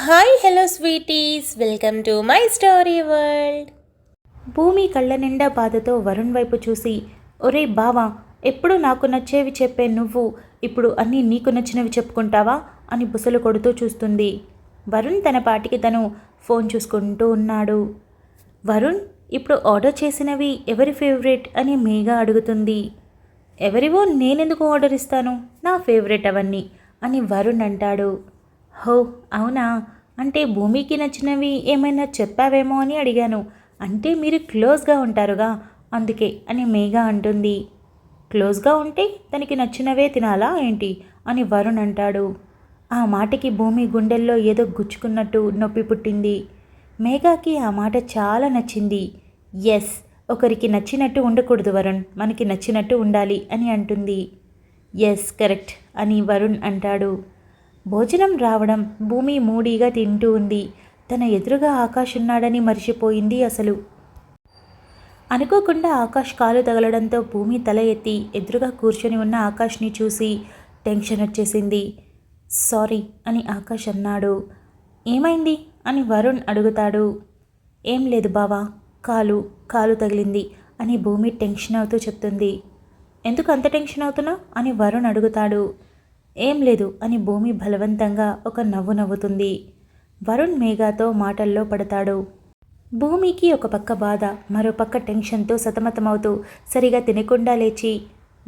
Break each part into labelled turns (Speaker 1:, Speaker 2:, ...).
Speaker 1: Hi hello sweeties, welcome to my story world.
Speaker 2: భూమి కళ్ళ నిండా బాధతో వరుణ్ వైపు చూసి, ఒరే బావా, ఎప్పుడు నాకు నచ్చేవి చెప్పే నువ్వు ఇప్పుడు అన్నీ నీకు నచ్చినవి చెప్పుకుంటావా అని బుసలు కొడుతూ చూస్తుంది. వరుణ్ తన పాటికి తను ఫోన్ చూసుకుంటూ ఉన్నాడు. వరుణ్, ఇప్పుడు ఆర్డర్ చేసినవి ఎవరి ఫేవరెట్ అని మేఘా అడుగుతుంది. ఎవరివో నేనెందుకు ఆర్డర్ ఇస్తాను, నా ఫేవరెట్ అవన్నీ అని వరుణ్ అంటాడు. హో అవునా, అంటే భూమికి నచ్చినవి ఏమైనా చెప్పావేమో అని అడిగాను. అంటే మీరు క్లోజ్గా ఉంటారుగా అందుకే అని మేఘా అంటుంది. క్లోజ్గా ఉంటే తనకి నచ్చినవే తినాలా ఏంటి అని వరుణ్ అంటాడు. ఆ మాటకి భూమి గుండెల్లో ఏదో గుచ్చుకున్నట్టు నొప్పి పుట్టింది. మేఘాకి ఆ మాట చాలా నచ్చింది. ఎస్, ఒకరికి నచ్చినట్టు ఉండకూడదు వరుణ్, మనకి నచ్చినట్టు ఉండాలి అని అంటుంది. ఎస్ కరెక్ట్ అని వరుణ్ అంటాడు. భోజనం రావడం భూమి మూడీగా తింటూ ఉంది. తన ఎదురుగా ఆకాష్ ఉన్నాడని మర్చిపోయింది అసలు. అనుకోకుండా ఆకాష్ కాలు తగలడంతో భూమి తల ఎత్తి ఎదురుగా కూర్చొని ఉన్న ఆకాష్ని చూసి టెన్షన్ వచ్చేసింది. సారీ అని ఆకాష్ అన్నాడు. ఏమైంది అని వరుణ్ అడుగుతాడు. ఏం లేదు బావా, కాలు తగిలింది అని భూమి టెన్షన్ అవుతూ చెప్తుంది. ఎందుకు అంత టెన్షన్ అవుతున్నా అని వరుణ్ అడుగుతాడు. ఏం లేదు అని భూమి బలవంతంగా ఒక నవ్వు నవ్వుతుంది. వరుణ్ మేఘాతో మాటల్లో పడతాడు. భూమికి ఒక పక్క బాధ, మరో పక్క టెన్షన్తో సతమతమవుతూ సరిగా తినకుండా లేచి,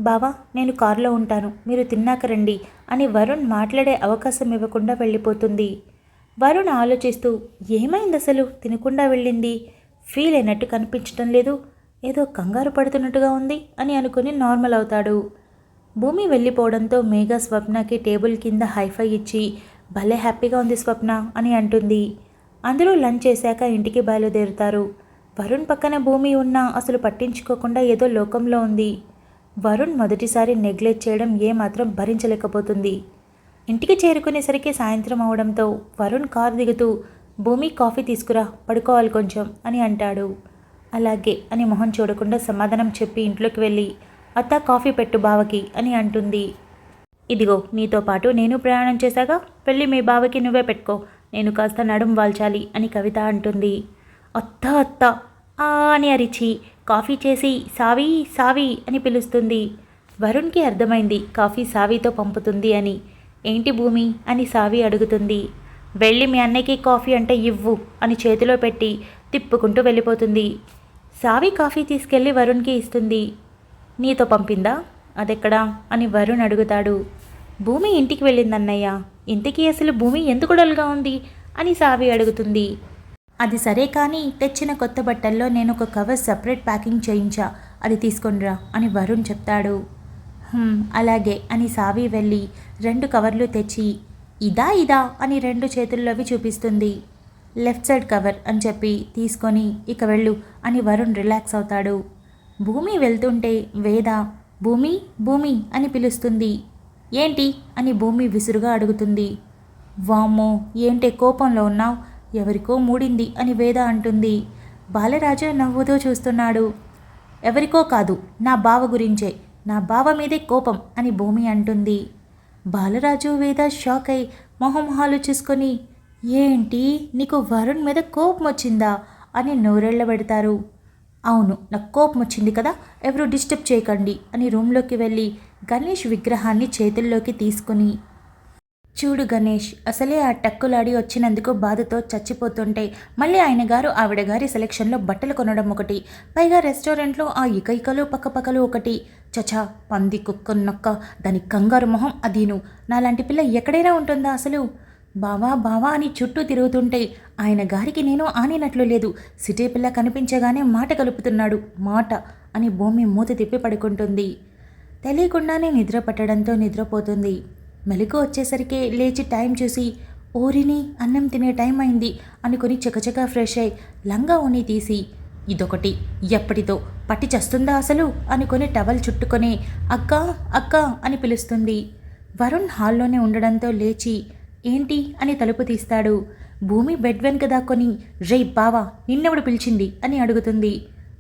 Speaker 2: బావా నేను కారులో ఉంటాను, మీరు తిన్నాక రండి అని వరుణ్ మాట్లాడే అవకాశం ఇవ్వకుండా వెళ్ళిపోతుంది. వరుణ్ ఆలోచిస్తూ, ఏమైంది అసలు తినకుండా వెళ్ళింది, ఫీల్ అయినట్టు కనిపించడం లేదు, ఏదో కంగారు పడుతున్నట్టుగా ఉంది అని అనుకుని నార్మల్ అవుతాడు. భూమి వెళ్ళిపోవడంతో మేఘా స్వప్నకి టేబుల్ కింద హైఫై ఇచ్చి, భలే హ్యాపీగా ఉంది స్వప్న అని అంటుంది. అందరూ లంచ్ చేశాక ఇంటికి బయలుదేరుతారు. వరుణ్ పక్కన భూమి ఉన్నా అసలు పట్టించుకోకుండా ఏదో లోకంలో ఉంది. వరుణ్ మొదటిసారి నెగ్లెక్ట్ చేయడం ఏమాత్రం భరించలేకపోతుంది. ఇంటికి చేరుకునేసరికి సాయంత్రం అవడంతో వరుణ్ కారు దిగుతూ, భూమి కాఫీ తీసుకురా, పడుకోవాలి కొంచెం అని అంటాడు. అలాగే అని మొహం చూడకుండా సమాధానం చెప్పి ఇంట్లోకి వెళ్ళి, అత్త కాఫీ పెట్టు బావకి అని అంటుంది. ఇదిగో నీతో పాటు నేను ప్రయాణం చేశాగా, వెళ్ళి మీ బావకి నువ్వే పెట్టుకో, నేను కాస్త నడుం వాల్చాలి అని కవిత అంటుంది. అత్త అని అరిచి కాఫీ చేసి సావి సావి అని పిలుస్తుంది. వరుణ్కి అర్థమైంది కాఫీ సావితో పంపుతుంది అని. ఏంటి భూమి అని సావి అడుగుతుంది. వెళ్ళి మీ అన్నయ్యకి కాఫీ అంటే ఇవ్వు అని చేతిలో పెట్టి తిప్పుకుంటూ వెళ్ళిపోతుంది. సావి కాఫీ తీసుకెళ్ళి వరుణ్కి ఇస్తుంది. నీతో పంపిందా, అదెక్కడా అని వరుణ్ అడుగుతాడు. భూమి ఇంటికి వెళ్ళిందన్నయ్య, ఇంటికి అసలు భూమి ఎందుకు డల్గా ఉంది అని సావి అడుగుతుంది. అది సరే కానీ తెచ్చిన కొత్త బట్టల్లో నేను ఒక కవర్ సపరేట్ ప్యాకింగ్ చేయించా, అది తీసుకొనిరా అని వరుణ్ చెప్తాడు. అలాగే అని సావి వెళ్ళి 2 కవర్లు తెచ్చి, ఇదా అని 2 చేతుల్లోవి చూపిస్తుంది. లెఫ్ట్ సైడ్ కవర్ అని చెప్పి తీసుకొని ఇక వెళ్ళు అని వరుణ్ రిలాక్స్ అవుతాడు. భూమి వెళ్తుంటే వేద భూమి అని పిలుస్తుంది. ఏంటి అని భూమి విసురుగా అడుగుతుంది. వామ్మో ఏంటే కోపంలో ఉన్నావు, ఎవరికో మూడింది అని వేద అంటుంది. బాలరాజు నవ్వుతూ చూస్తున్నాడు. ఎవరికో కాదు, నా బావ గురించే, నా బావ మీదే కోపం అని భూమి అంటుంది. బాలరాజు వేద షాక్ అయి మొహమొహాలు చూసుకొని, ఏంటి నీకు వరుణ్ మీద కోపం వచ్చిందా అని నోరెళ్ళబెడతారు. అవును, నాకు కోపం వచ్చింది కదా, ఎవరు డిస్టర్బ్ చేయకండి అని రూమ్లోకి వెళ్ళి గణేష్ విగ్రహాన్ని చేతుల్లోకి తీసుకుని, చూడు గణేష్, అసలే ఆ టక్కులాడి వచ్చినందుకు బాధతో చచ్చిపోతుంటే మళ్ళీ ఆయన గారు ఆవిడ గారి సెలక్షన్లో బట్టలు కొనడం ఒకటి, పైగా రెస్టారెంట్లో ఆ ఇకైకలు పక్కపక్కలు ఒకటి, చచా పంది కుక్క నొక్క దాని కంగారు మొహం అదీను, నాలాంటి పిల్ల ఎక్కడైనా ఉంటుందా అసలు, బావా అని చుట్టూ తిరుగుతుంటే ఆయన గారికి నేను ఆనినట్లు లేదు, సిటీ పిల్ల కనిపించగానే మాట కలుపుతున్నాడు మాట అని భూమి మూతి తిప్పి పడుకుంటుంది. తెలియకుండానే నిద్ర పట్టడంతో నిద్రపోతుంది. మెలకు వచ్చేసరికి లేచి టైం చూసి, ఓరిని అన్నం తినే టైం అయింది అనుకుని చకచకా ఫ్రెష్ అయి లంగా ఉని తీసి, ఇదొకటి ఎప్పటితో పట్టి చస్తుందా అసలు అనుకుని టవల్ చుట్టుకొని అక్క అని పిలుస్తుంది. వరుణ్ హాల్లోనే ఉండడంతో లేచి, ఏంటి అని తలుపు తీస్తాడు. భూమి బెడ్ వెనుక దాక్కొని, రే బావా నిన్నెవడు పిలిచింది అని అడుగుతుంది.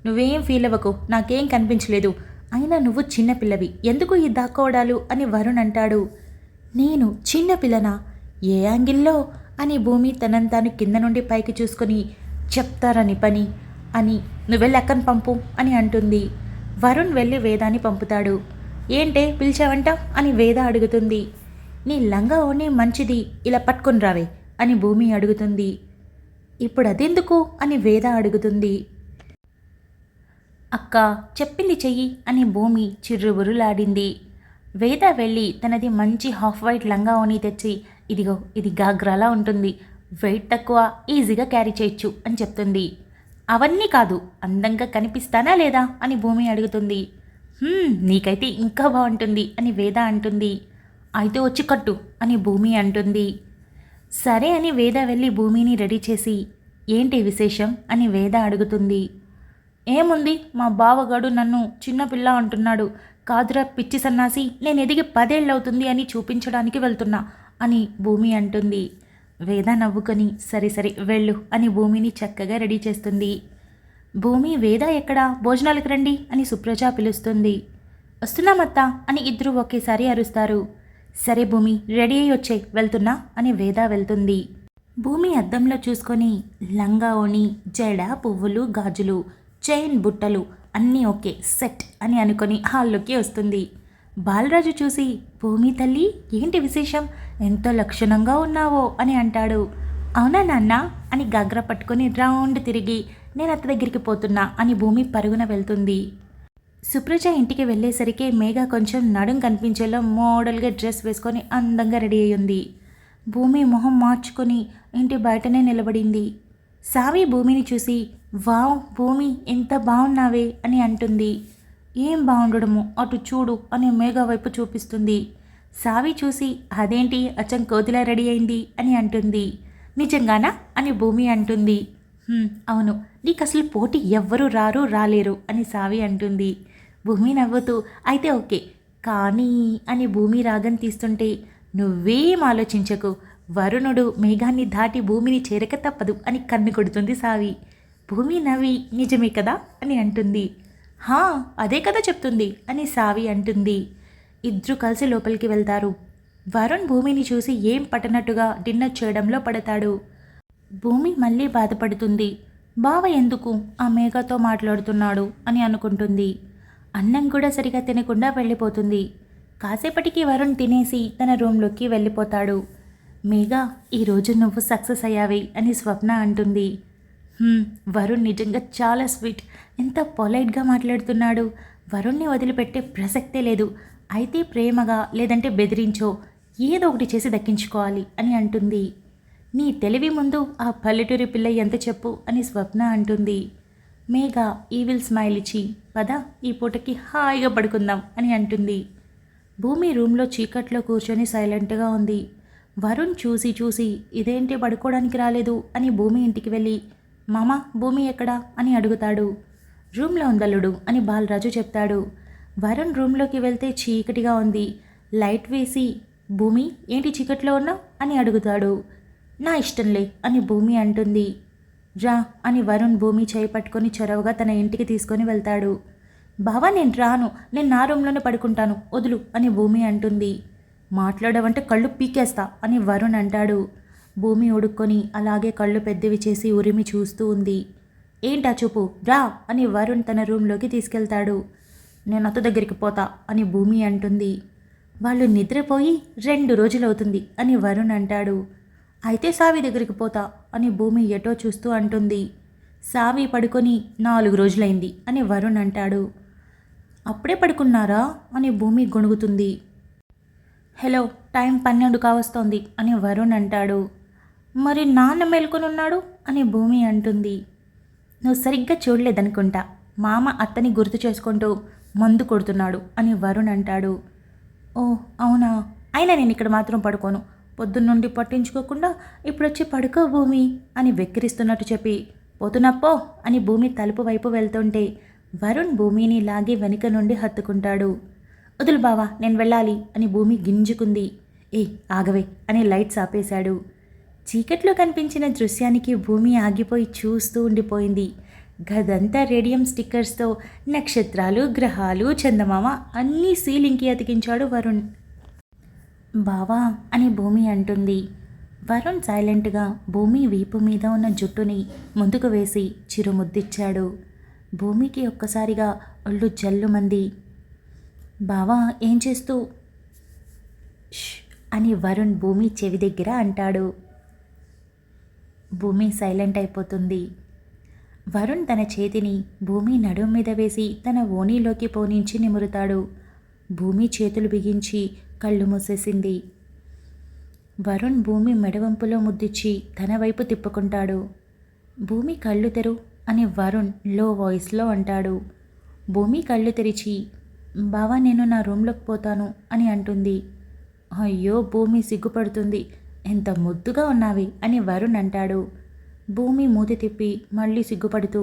Speaker 2: నువ్వేం ఫీల్ అవ్వకు, నాకేం కనిపించలేదు, అయినా నువ్వు చిన్నపిల్లవి, ఎందుకు ఈ దాక్కోవడాలు అని వరుణ్ అంటాడు. నేను చిన్నపిల్లనా, ఏ యాంగిల్లో అని భూమి తనంతాను కింద నుండి పైకి చూసుకొని చెప్తారని పని అని నువ్వెళ్ళి అక్కని పంపు అని అంటుంది. వరుణ్ వెళ్ళి వేదాని పంపుతాడు. ఏంటే పిలిచావంట అని వేద అడుగుతుంది. నీ లంగా ఓని మంచిది, ఇలా పట్టుకుని రావే అని భూమి అడుగుతుంది. ఇప్పుడు అదెందుకు అని వేద అడుగుతుంది. అక్క చెప్పింది చెయ్యి అని భూమి చిర్రుబురులాడింది. వేద వెళ్ళి తనది మంచి హాఫ్ వైట్ లంగా ఓని తెచ్చి ఇదిగో ఇది గాగ్రాలా ఉంటుంది, వెయిట్ తక్కువ, ఈజీగా క్యారీ చేయొచ్చు అని చెప్తుంది. అవన్నీ కాదు, అందంగా కనిపిస్తానా లేదా అని భూమి అడుగుతుంది. నీకైతే ఇంకా బాగుంటుంది అని వేద అంటుంది. అయితే వచ్చి కట్టు అని భూమి అంటుంది. సరే అని వేద వెళ్ళి భూమిని రెడీ చేసి ఏంటి విశేషం అని వేద అడుగుతుంది. ఏముంది, మా బావగాడు నన్ను చిన్నపిల్ల అంటున్నాడు. కాదురా పిచ్చి సన్నాసి, నేను ఎదిగి 10 ఏళ్ళవుతుంది అని చూపించడానికి వెళ్తున్నా అని భూమి అంటుంది. వేద నవ్వుకొని సరే సరే వెళ్ళు అని భూమిని చక్కగా రెడీ చేస్తుంది. భూమి వేద ఎక్కడా, భోజనాలకు రండి అని సుప్రజ పిలుస్తుంది. వస్తున్నామత్తా అని ఇద్దరు ఒకేసారి అరుస్తారు. సరే భూమి రెడీ అయ్యి వచ్చే వెళ్తున్నా అని వేద వెళ్తుంది. భూమి అద్దంలో చూసుకొని లంగా ఓణి, జడ, పువ్వులు, గాజులు, చైన్, బుట్టలు అన్నీ ఓకే సెట్ అని అనుకొని హాల్లోకి వస్తుంది. బాలరాజు చూసి భూమి తల్లి ఏంటి విశేషం, ఎంతో లక్షణంగా ఉన్నావో అని అంటాడు. అవునా నాన్న అని గగ్ర పట్టుకొని రౌండ్ తిరిగి నేను అత్త దగ్గరికి పోతున్నా అని భూమి పరుగున వెళ్తుంది. సుప్రజ ఇంటికి వెళ్ళేసరికి మేఘ కొంచెం నడుం కనిపించేలా మోడల్గా డ్రెస్ వేసుకొని అందంగా రెడీ అయ్యింది. భూమి మొహం మార్చుకొని ఇంటి బయటనే నిలబడింది. సావి భూమిని చూసి వావ్ భూమి ఎంత బాగున్నావే అని అంటుంది. ఏం బాగుండడము అటు చూడు అని మేఘ వైపు చూపిస్తుంది. సావి చూసి అదేంటి అచ్చం కోతిలా రెడీ అయింది అని అంటుంది. నిజంగానా అని భూమి అంటుంది. అవును, నీకు అసలు పోటీ ఎవ్వరూ రాలేరు అని సావి అంటుంది. భూమి నవ్వుతూ అయితే ఓకే కానీ అని భూమి రాగం తీస్తుంటే నువ్వేం ఆలోచించకు, వరుణుడు మేఘాన్ని దాటి భూమిని చేరక తప్పదు అని కన్ను కొడుతుంది సావి. భూమి నవ్వి నిజమే కదా అని అంటుంది. హా అదే కదా చెప్తుంది అని సావి అంటుంది. ఇద్దరు కలిసి లోపలికి వెళ్తారు. వరుణ్ భూమిని చూసి ఏం పట్టనట్టుగా డిన్నర్ చేయడంలో పడతాడు. భూమి మళ్ళీ బాధపడుతుంది. బావ ఎందుకు ఆ మేఘతో మాట్లాడుతున్నాడు అని అనుకుంటుంది. అన్నం కూడా సరిగా తినకుండా వెళ్ళిపోతుంది. కాసేపటికి వరుణ్ తినేసి తన రూమ్లోకి వెళ్ళిపోతాడు. మేఘ ఈరోజు నువ్వు సక్సెస్ అయ్యావి అని స్వప్న అంటుంది. వరుణ్ నిజంగా చాలా స్వీట్, ఎంత పొలైట్గా మాట్లాడుతున్నాడు. వరుణ్ని వదిలిపెట్టే ప్రసక్తే లేదు. అయితే ప్రేమగా లేదంటే బెదిరించో ఏదో ఒకటి చేసి దక్కించుకోవాలి అని అంటుంది. నీ తెలివి ముందు ఆ పల్లెటూరి పిల్ల ఎంత చెప్పు అని స్వప్న అంటుంది. మేఘ ఈవిల్ స్మైల్ ఇచ్చి పద ఈ పూటకి హాయిగా పడుకుందాం అని అంటుంది. భూమి రూమ్లో చీకట్లో కూర్చొని సైలెంట్గా ఉంది. వరుణ్ చూసి ఇదేంటి పడుకోవడానికి రాలేదు అని భూమి ఇంటికి వెళ్ళి మామ భూమి ఎక్కడా అని అడుగుతాడు. రూమ్లో ఉందల్లుడు అని బాలరాజు చెప్తాడు. వరుణ్ రూమ్లోకి వెళ్తే చీకటిగా ఉంది. లైట్ వేసి భూమి ఏంటి చీకట్లో ఉన్నావు అని అడుగుతాడు. నా ఇష్టంలే అని భూమి అంటుంది. రా అని వరుణ్ భూమి చేయి పట్టుకొని చొరవగా తన ఇంటికి తీసుకొని వెళ్తాడు. బావా నేను రాను, నేను నా రూమ్లోనే పడుకుంటాను వదులు అని భూమి అంటుంది. మాట్లాడవంటే కళ్ళు పీకేస్తా అని వరుణ్ అంటాడు. భూమి ఉడుక్కొని అలాగే కళ్ళు పెద్దవి చేసి ఉరిమి చూస్తూ ఉంది. ఏంటా చూపు రా అని వరుణ్ తన రూమ్లోకి తీసుకెళ్తాడు. నేను అత్త దగ్గరికి పోతా అని భూమి అంటుంది. వాళ్ళు నిద్రపోయి 2 రోజులవుతుంది అని వరుణ్ అంటాడు. అయితే సావి దగ్గరికి పోతా అని భూమి ఎటో చూస్తూ అంటుంది. సావి పడుకొని 4 రోజులైంది అని వరుణ్ అంటాడు. అప్పుడే పడుకున్నారా అని భూమి గొణుగుతుంది. హలో టైం 12 కావస్తోంది అని వరుణ్ అంటాడు. మరి నాన్న మేల్కొని ఉన్నాడు అని భూమి అంటుంది. నువ్వు సరిగ్గా చూడలేదనుకుంటా, మామ అత్తని గుర్తు చేసుకుంటూ మందు కొడుతున్నాడు అని వరుణ్ అంటాడు. ఓ అవునా, అయినా నేను ఇక్కడ మాత్రం పడుకోను, పొద్దున్నుండి పట్టించుకోకుండా ఇప్పుడొచ్చి పడుకో భూమి అని వెక్కిరిస్తున్నట్టు చెప్పి పోతున్నప్పో అని భూమి తలుపు వైపు వెళ్తుంటే వరుణ్ భూమిని లాగి వెనుక నుండి హత్తుకుంటాడు. వదులు బావా నేను వెళ్ళాలి అని భూమి గింజుకుంది. ఆగవే అని లైట్స్ ఆపేశాడు. చీకట్లో కనిపించిన దృశ్యానికి భూమి ఆగిపోయి చూస్తూ ఉండిపోయింది. గదంతా రేడియం స్టిక్కర్స్తో నక్షత్రాలు, గ్రహాలు, చందమామ అన్నీ సీలింగ్కి అతికించాడు వరుణ్. బావా అని భూమి అంటుంది. వరుణ్ సైలెంట్గా భూమి వీపు మీద ఉన్న జుట్టుని ముందుకు వేసి చిరుముద్దిచ్చాడు. భూమికి ఒక్కసారిగా ఒళ్ళు జల్లుమంది. బావా ఏం చేస్తూ ష్ అని వరుణ్ భూమి చెవి దగ్గర అంటాడు. భూమి సైలెంట్ అయిపోతుంది. వరుణ్ తన చేతిని భూమి నడుం మీద వేసి తన ఓణీలోకి పోనించి నిమురుతాడు. భూమి చేతులు బిగించి కళ్ళు మూసేసింది. వరుణ్ భూమి మెడవంపులో ముద్దిచ్చి తన వైపు తిప్పుకుంటాడు. భూమి కళ్ళు తెరు అని వరుణ్ లో వాయిస్లో అంటాడు. భూమి కళ్ళు తెరిచి బావా నేను నా రూమ్లోకి పోతాను అని అంటుంది. అయ్యో భూమి సిగ్గుపడుతుంది. ఎంత ముద్దుగా ఉన్నావి అని వరుణ్ అంటాడు. భూమి మూతి తిప్పి మళ్ళీ సిగ్గుపడుతూ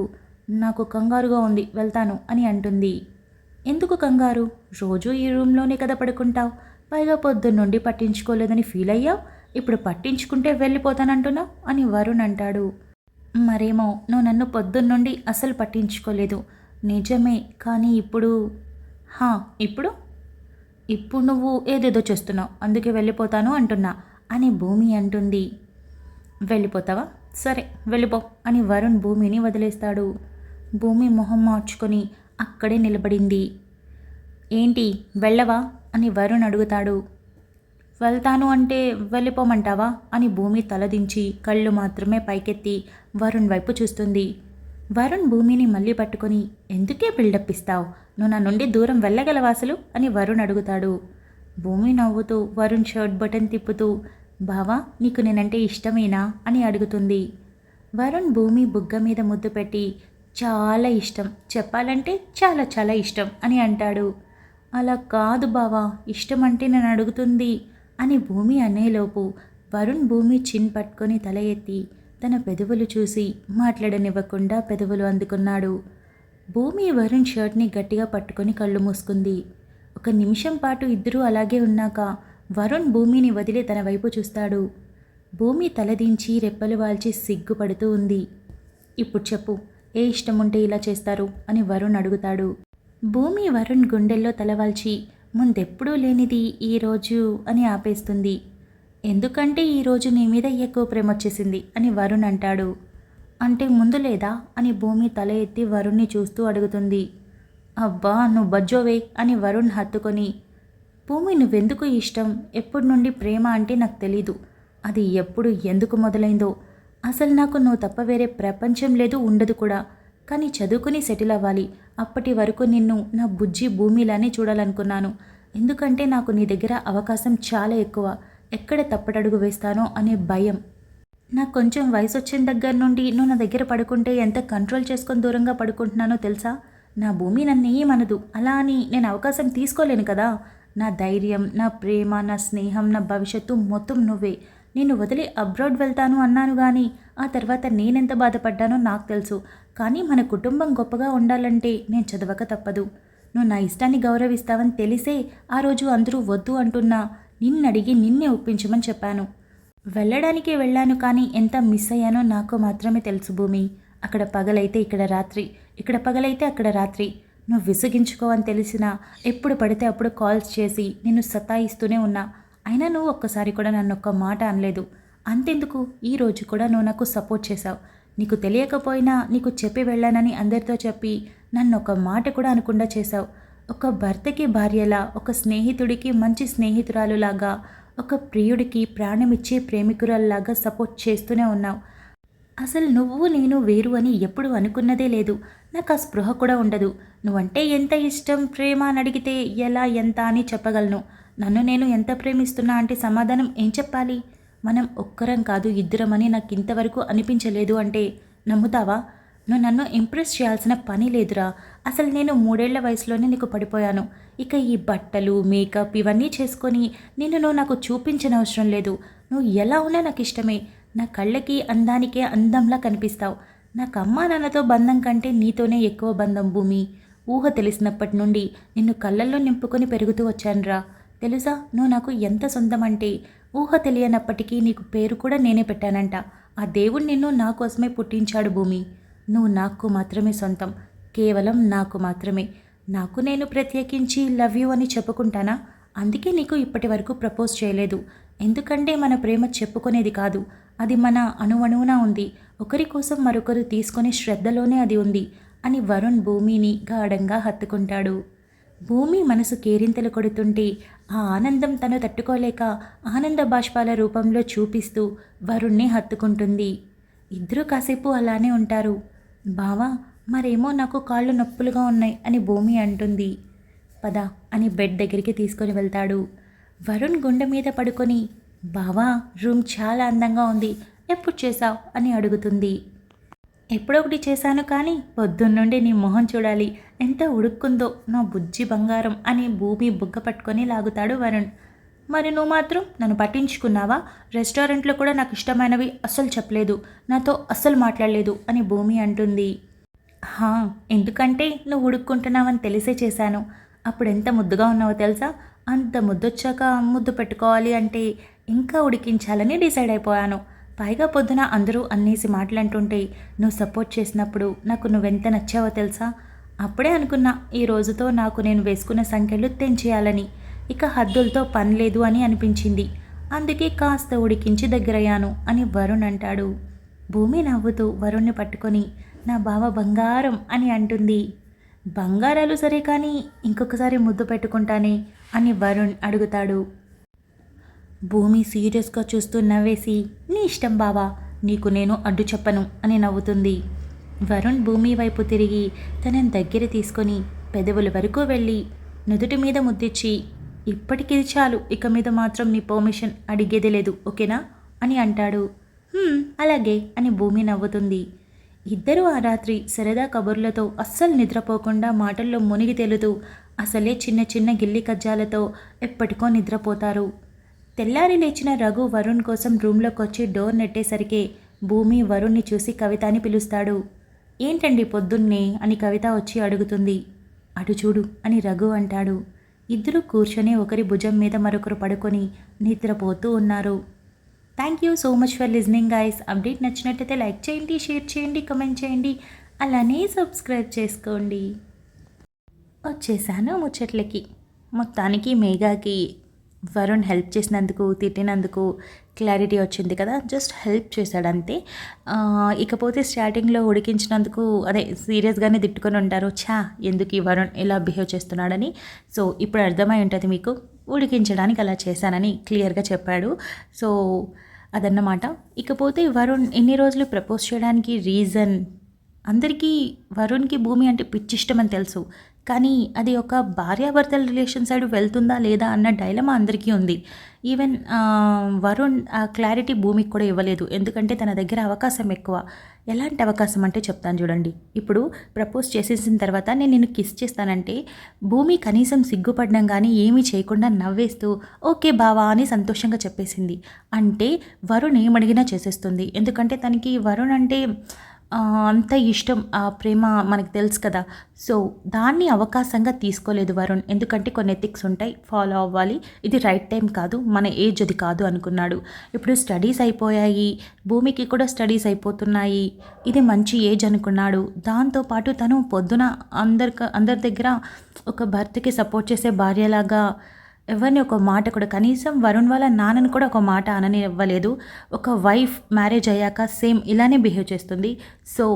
Speaker 2: నాకు కంగారుగా ఉంది వెళ్తాను అని అంటుంది. ఎందుకు కంగారు? రోజూ ఈ రూమ్లోనే కదా పడుకుంటావు. పైగా పొద్దున్నుండి పట్టించుకోలేదని ఫీల్ అయ్యావు. ఇప్పుడు పట్టించుకుంటే వెళ్ళిపోతానంటున్నావు అని వరుణ్ అంటాడు. మరేమో నువ్వు నన్ను పొద్దున్నుండి అసలు పట్టించుకోలేదు. నిజమే, కానీ ఇప్పుడు ఇప్పుడు నువ్వు ఏదేదో చేస్తున్నావు, అందుకే వెళ్ళిపోతాను అంటున్నా అని భూమి అంటుంది. వెళ్ళిపోతావా? సరే వెళ్ళిపో అని వరుణ్ భూమిని వదిలేస్తాడు. భూమి మొహం మార్చుకొని అక్కడే నిలబడింది. ఏంటి వెళ్ళవా అని వరుణ్ అడుగుతాడు. వెళ్తాను అంటే వెళ్ళిపోమంటావా అని భూమి తలదించి కళ్ళు మాత్రమే పైకెత్తి వరుణ్ వైపు చూస్తుంది. వరుణ్ భూమిని మళ్ళీ పట్టుకొని ఎందుకే బిల్డప్ ఇస్తావు? నువ్వు నా నుండి దూరం వెళ్ళగలవాసలు అని వరుణ్ అడుగుతాడు. భూమి నవ్వుతూ వరుణ్ షర్ట్ బటన్ తిప్పుతూ బావా నీకు నేనంటే ఇష్టమేనా అని అడుగుతుంది. వరుణ్ భూమి బుగ్గ మీద ముద్దు పెట్టి చాలా ఇష్టం, చెప్పాలంటే చాలా చాలా ఇష్టం అని అంటాడు. అలా కాదు బావా, ఇష్టం అంటే నేను అడుగుతుంది అని భూమి అనేలోపు వరుణ్ భూమి చిన్ పట్టుకొని తల ఎత్తి తన పెదవులు చూసి మాట్లాడనివ్వకుండా పెదవులు అందుకున్నాడు. భూమి వరుణ్ షర్ట్ని గట్టిగా పట్టుకొని కళ్ళు మూసుకుంది. ఒక నిమిషం పాటు ఇద్దరూ అలాగే ఉన్నాక వరుణ్ భూమిని వదిలి తన వైపు చూస్తాడు. భూమి తలదించి రెప్పలు వాల్చి సిగ్గుపడుతూ ఉంది. ఇప్పుడు చెప్పు, ఏ ఇష్టం ఉంటే ఇలా చేస్తారు అని వరుణ్ అడుగుతాడు. భూమి వరుణ్ గుండెల్లో తలవాల్చి ముందెప్పుడూ లేనిది ఈరోజు అని ఆపేస్తుంది. ఎందుకంటే ఈరోజు నీ మీద ఎక్కువ ప్రేమ వచ్చేసింది అని వరుణ్ అంటాడు. అంటే ముందు లేదా అని భూమి తల ఎత్తి వరుణ్ని చూస్తూ అడుగుతుంది. అబ్బా నువ్వు బజ్జోవే అని వరుణ్ హత్తుకొని భూమి నువ్వెందుకు ఇష్టం, ఎప్పటి నుండి ప్రేమ అంటే నాకు తెలీదు. అది ఎప్పుడు ఎందుకు మొదలైందో అసలు నాకు నువ్వు తప్ప వేరే ప్రపంచం లేదు, ఉండదు కూడా. కానీ చదువుకుని సెటిల్ అవ్వాలి. అప్పటి వరకు నిన్ను నా బుజ్జి భూమిలానే చూడాలనుకున్నాను. ఎందుకంటే నాకు నీ దగ్గర అవకాశం చాలా ఎక్కువ. ఎక్కడ తప్పటడుగు వేస్తానో అనే భయం. నాకు కొంచెం వయసు వచ్చిన దగ్గర నుండి నువ్వు నా దగ్గర పడుకుంటే ఎంత కంట్రోల్ చేసుకొని దూరంగా పడుకుంటున్నానో తెలుసా? నా భూమి నన్ను ఏమనదు, అలా అని నేను అవకాశం తీసుకోలేను కదా. నా ధైర్యం, నా ప్రేమ, నా స్నేహం, నా భవిష్యత్తు మొత్తం నువ్వే. నేను వదిలి అబ్రాడ్ వెళ్తాను అన్నాను కానీ ఆ తర్వాత నేనెంత బాధపడ్డానో నాకు తెలుసు. కానీ మన కుటుంబం గొప్పగా ఉండాలంటే నేను చదవక తప్పదు. నువ్వు నా ఇష్టాన్ని గౌరవిస్తావని తెలిసే ఆ రోజు అందరూ వద్దు అంటున్నా నిన్నడిగి నిన్నే ఒప్పించమని చెప్పాను. వెళ్ళడానికే వెళ్ళాను కానీ ఎంత మిస్ అయ్యానో నాకు మాత్రమే తెలుసు భూమి. అక్కడ పగలైతే ఇక్కడ రాత్రి, ఇక్కడ పగలైతే అక్కడ రాత్రి. నువ్వు విసిగించుకోవని తెలిసినా ఎప్పుడు పడితే అప్పుడు కాల్స్ చేసి నిన్ను సతాయిస్తూనే ఉన్నా. అయినా నువ్వు ఒక్కసారి కూడా నన్ను ఒక్క మాట అనలేదు. అంతెందుకు ఈరోజు కూడా నువ్వు నాకు సపోర్ట్ చేశావు. నీకు తెలియకపోయినా నీకు చెప్పి వెళ్ళానని అందరితో చెప్పి నన్ను ఒక మాట కూడా అనకుండా చేశావు. ఒక భర్తకి భార్యలా, ఒక స్నేహితుడికి మంచి స్నేహితురాలులాగా, ఒక ప్రియుడికి ప్రాణమిచ్చే ప్రేమికురాల్లాగా సపోర్ట్ చేస్తూనే ఉన్నావు. అసలు నువ్వు నేను వేరు అని ఎప్పుడు అనుకున్నదే లేదు. నాకు ఆ స్పృహ కూడా ఉండదు. నువ్వంటే ఎంత ఇష్టం, ప్రేమ అని అడిగితే ఎలా ఎంత అని చెప్పగలను. నన్ను నేను ఎంత ప్రేమిస్తున్నా అంటే సమాధానం ఏం చెప్పాలి? మనం ఒక్కరం కాదు ఇద్దరమని నాకు ఇంతవరకు అనిపించలేదు అంటే నమ్ముతావా? నువ్వు నన్ను ఇంప్రెస్ చేయాల్సిన పని లేదురా. అసలు నేను 3 ఏళ్ల వయసులోనే నీకు పడిపోయాను. ఇక ఈ బట్టలు, మేకప్ ఇవన్నీ చేసుకొని నువ్వు నాకు చూపించిన అవసరం లేదు. నువ్వు ఎలా ఉన్నా నాకు ఇష్టమే. నా కళ్ళకి అందానికే అందంలా కనిపిస్తావు. నాకు అమ్మా నాన్నతో బంధం కంటే నీతోనే ఎక్కువ బంధం భూమి. ఊహ తెలిసినప్పటి నుండి నిన్ను కళ్ళల్లో నింపుకొని పెరుగుతూ వచ్చానురా. తెలుసా నువ్వు నాకు ఎంత సొంతం అంటే ఊహ తెలియనప్పటికీ నీకు పేరు కూడా నేనే పెట్టానంట. ఆ దేవుడు నిన్ను నా కోసమే పుట్టించాడు భూమి. నువ్వు నాకు మాత్రమే సొంతం, కేవలం నాకు మాత్రమే. నాకు నేను ప్రత్యేకించి లవ్ యూ అని చెప్పుకుంటానా? అందుకే నీకు ఇప్పటి వరకు ప్రపోజ్ చేయలేదు. ఎందుకంటే మన ప్రేమ చెప్పుకునేది కాదు, అది మన అణువణువున ఉంది. ఒకరి కోసం మరొకరు తీసుకునే శ్రద్ధలోనే అది ఉంది అని వరుణ్ భూమిని గాఢంగా హత్తుకుంటాడు. భూమి మనసు కేరింతలు కొడుతుంటే ఆ ఆనందం తను తట్టుకోలేక ఆనంద బాష్పాల రూపంలో చూపిస్తూ వరుణ్ణి హత్తుకుంటుంది. ఇద్దరూ కాసేపు అలానే ఉంటారు. బావా, మరేమో నాకు కాళ్ళు నొప్పులుగా ఉన్నాయి అని భూమి అంటుంది. పద అని బెడ్ దగ్గరికి తీసుకొని వెళ్తాడు. వరుణ్ గుండె మీద పడుకొని, బావా రూమ్ చాలా అందంగా ఉంది, ఎప్పుడు చేసావు అని అడుగుతుంది. ఎప్పుడొకటి చేశాను, కానీ పొద్దున్నుండి నీ మొహం చూడాలి, ఎంత ఉడుక్కుందో నా బుజ్జి బంగారం అని భూమి బుగ్గ పట్టుకొని లాగుతాడు వరుణ్. మరి నువ్వు మాత్రం నన్ను పట్టించుకున్నావా? రెస్టారెంట్లో కూడా నాకు ఇష్టమైనవి అస్సలు చెప్పలేదు, నాతో అస్సలు మాట్లాడలేదు అని భూమి అంటుంది. ఎందుకంటే నువ్వు ఉడుక్కుంటున్నావని తెలిసే చేశాను. అప్పుడు ఎంత ముద్దుగా ఉన్నావో తెలుసా? అంత ముద్దొచ్చాక ముద్దు పెట్టుకోవాలి అంటే ఇంకా ఉడికించాలని డిసైడ్ అయిపోయాను. పైగా పొద్దున అందరూ అన్నేసి మాటలంటుంటే నువ్వు సపోర్ట్ చేసినప్పుడు నాకు నువ్వెంత నచ్చావో తెలుసా? అప్పుడే అనుకున్నా ఈ రోజుతో నాకు నేను వేసుకున్న సంఖ్యలు తెంచేయాలని. ఇక హద్దులతో పని లేదు అని అనిపించింది. అందుకే కాస్త ఉడికించి దగ్గరయ్యాను అని వరుణ్ అంటాడు. భూమి నవ్వుతూ వరుణ్ణి పట్టుకొని, నా బావ బంగారం అని అంటుంది. బంగారాలు సరే, కానీ ఇంకొకసారి ముద్దు పెట్టుకుంటానే అని వరుణ్ అడుగుతాడు. భూమి సీరియస్గా చూస్తూ నవ్వేసి, నీ ఇష్టం బావా, నీకు నేను అడ్డు చెప్పను అని నవ్వుతుంది. వరుణ్ భూమి వైపు తిరిగి తనని దగ్గర తీసుకొని పెదవుల వరకు వెళ్ళి నుదుటి మీద ముద్దిచ్చి, ఇప్పటికిది చాలు, ఇక మీద మాత్రం నీ పర్మిషన్ అడిగేదే లేదు, ఓకేనా అని అంటాడు. అలాగే అని భూమి నవ్వుతుంది. ఇద్దరూ ఆ రాత్రి సరదా కబుర్లతో అస్సలు నిద్రపోకుండా మాటల్లో మునిగి తేలుతూ అసలే చిన్న చిన్న గిల్లి కజ్జాలతో ఎప్పటికో నిద్రపోతారు. తెల్లారి లేచిన రఘు వరుణ్ కోసం రూమ్లోకి వచ్చి డోర్ నెట్టేసరికి భూమి వరుణ్ణి చూసి కవిత అని పిలుస్తాడు. ఏంటండి పొద్దున్నే అని కవిత వచ్చి అడుగుతుంది. అటు చూడు అని రఘు అంటాడు. ఇద్దరూ కూర్చొని ఒకరి భుజం మీద మరొకరు పడుకొని నిద్రపోతూ ఉన్నారు. Thank you so much for listening guys. Update నచ్చినట్టయితే లైక్ చేయండి, షేర్ చేయండి, కమెంట్ చేయండి, అలానే సబ్స్క్రైబ్ చేసుకోండి. వచ్చేసాను ముచ్చట్లకి. మొత్తానికి మేఘాకి వరుణ్ హెల్ప్ చేసినందుకు, తిట్టినందుకు క్లారిటీ వచ్చింది కదా, జస్ట్ హెల్ప్ చేశాడు అంతే. ఇకపోతే స్టార్టింగ్లో ఉడికించినందుకు అదే సీరియస్గానే తిట్టుకొని ఉంటారు, ఎందుకు ఈ వరుణ్ ఇలా బిహేవ్ చేస్తున్నాడని. సో ఇప్పుడు అర్థమై ఉంటుంది మీకు, ఉడికించడానికి అలా చేశానని క్లియర్గా చెప్పాడు. సో అదన్నమాట. ఇకపోతే వరుణ్ ఎన్ని రోజులు ప్రపోజ్ చేయడానికి రీజన్, అందరికీ వరుణ్కి భూమి అంటే పిచ్చిష్టం అని తెలుసు, కానీ అది ఒక భార్యాభర్తల రిలేషన్ సైడ్ వెళ్తుందా లేదా అన్న డైలమా అందరికీ ఉంది. ఈవెన్ వరుణ్ ఆ క్లారిటీ భూమికి కూడా ఇవ్వలేదు, ఎందుకంటే తన దగ్గర అవకాశం ఎక్కువ. ఎలాంటి అవకాశం అంటే చెప్తాను చూడండి. ఇప్పుడు ప్రపోజ్ చేసేసిన తర్వాత నేను నిన్ను కిస్ చేస్తానంటే భూమి కనీసం సిగ్గుపడడం కానీ ఏమీ చేయకుండా నవ్వేస్తూ ఓకే బావా అని సంతోషంగా చెప్పేసింది. అంటే వరుణ్ ఏమడిగినా చేసేస్తుంది, ఎందుకంటే తనకి వరుణ్ అంటే అంత ఇష్టం, ఆ ప్రేమ మనకు తెలుసు కదా. సో దాన్ని అవకాశంగా తీసుకోలేదు వరుణ్, ఎందుకంటే కొన్ని ఎథిక్స్ ఉంటాయి, ఫాలో అవ్వాలి, ఇది రైట్ టైం కాదు, మన ఏజ్ అది కాదు అనుకున్నాడు. ఇప్పుడు స్టడీస్ అయిపోయాయి, భూమికి కూడా స్టడీస్ అయిపోతున్నాయి, ఇది మంచి ఏజ్ అనుకున్నాడు. దాంతోపాటు తను పొద్దున అందరి దగ్గర ఒక భర్తకి సపోర్ట్ చేసే భార్యలాగా ఎవరిని ఒక మాట కూడా, కనీసం వరుణ్ వాళ్ళ నాన్నని కూడా ఒక మాట అనని ఇవ్వలేదు. ఒక వైఫ్ మ్యారేజ్ అయ్యాక సేమ్ ఇలానే బిహేవ్ చేస్తుంది. సో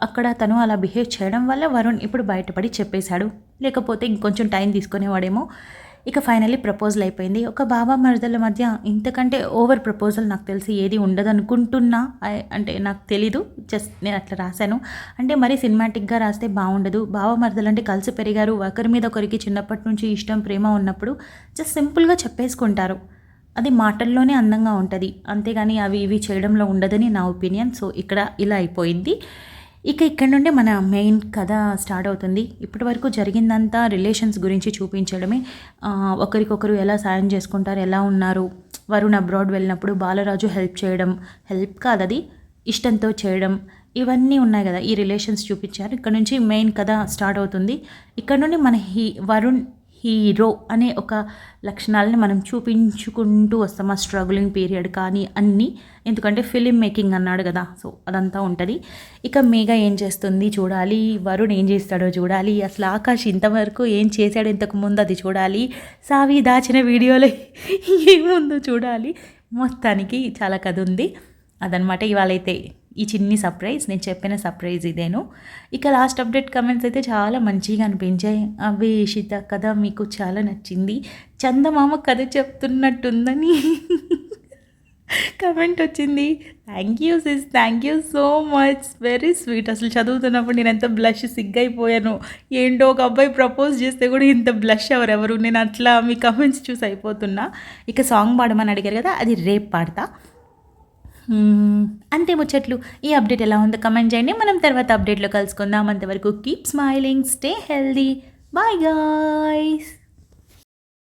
Speaker 2: అక్కడ తను అలా బిహేవ్ చేయడం వల్ల వరుణ్ ఇప్పుడు బయటపడి చెప్పేశాడు, లేకపోతే ఇంకొంచెం టైం తీసుకునేవాడేమో. ఇక ఫైనల్లీ ప్రపోజల్ అయిపోయింది. ఒక బాబా మరదల మధ్య ఇంతకంటే ఓవర్ ప్రపోజల్ నాకు తెలిసి ఏది ఉండదు అనుకుంటున్నా, అంటే నాకు తెలీదు, జస్ట్ నేను అట్లా రాశాను. అంటే మరీ సినిమాటిక్గా రాస్తే బాగుండదు. బాబా మరదలు అంటే కలిసి పెరిగారు, ఒకరి మీద ఒకరికి చిన్నప్పటి నుంచి ఇష్టం ప్రేమ ఉన్నప్పుడు జస్ట్ సింపుల్గా చెప్పేసుకుంటారు, అది మాటల్లోనే అందంగా ఉంటుంది, అంతేగాని అవి ఇవి చేయడంలో ఉండదని నా ఒపీనియన్. సో ఇక్కడ ఇలా అయిపోయింది. ఇక ఇక్కడ నుండి మన మెయిన్ కథ స్టార్ట్ అవుతుంది. ఇప్పటి వరకు జరిగిందంతా రిలేషన్స్ గురించి చూపించడమే, ఒకరికొకరు ఎలా సాయం చేసుకుంటారు, ఎలా ఉన్నారు. వరుణ్ అబ్రాడ్ వెళ్ళినప్పుడు బాలరాజు హెల్ప్ చేయడం, హెల్ప్ కాదు అది ఇష్టంతో చేయడం, ఇవన్నీ ఉన్నాయి కదా, ఈ రిలేషన్స్ చూపించారు. ఇక్కడ నుంచి మెయిన్ కథ స్టార్ట్ అవుతుంది. ఇక్కడ నుండి మన వరుణ్ హీరో అనే ఒక లక్షణాలని మనం చూపించుకుంటూ వస్తాం ఆ స్ట్రగులింగ్ పీరియడ్ కానీ అన్నీ, ఎందుకంటే ఫిలిం మేకింగ్ అన్నాడు కదా, సో అదంతా ఉంటుంది. ఇక మేఘ ఏం చేస్తుంది చూడాలి, వరుణ్ ఏం చేస్తాడో చూడాలి, అసలు ఆకాష్ ఇంతవరకు ఏం చేశాడు ఇంతకు ముందు అది చూడాలి, సావి దాచిన వీడియోలో ఏముందో చూడాలి. మొత్తానికి చాలా కథ ఉంది. అదనమాట ఇవాళైతే ఈ చిన్ని సర్ప్రైజ్, నేను చెప్పిన సర్ప్రైజ్ ఇదేను. ఇక లాస్ట్ అప్డేట్ కమెంట్స్ అయితే చాలా మంచిగా అనిపించాయి. అభిషిత కథ మీకు చాలా నచ్చింది, చందమామ కథ చెప్తున్నట్టుందని కమెంట్ వచ్చింది. Thank you sys, thank you so much, very sweet. అసలు చదువుతున్నప్పుడు నేను ఎంత బ్లష్ సిగ్గైపోయాను. ఏంటో ఒక అబ్బాయి ప్రపోజ్ చేస్తే కూడా ఇంత బ్లష్ ఎవరెవరు, నేను అట్లా మీ కమెంట్స్ చూసి అయిపోతున్నా. ఇక సాంగ్ పాడమని అడిగారు కదా, అది రేపు పాడతా. అంతే ముచ్చట్లు. ఈ అప్డేట్ ఎలా ఉందో కమెంట్ చేయండి. మనం తర్వాత అప్డేట్లో కలుసుకుందాం. అంతవరకు keep smiling, stay healthy, bye guys.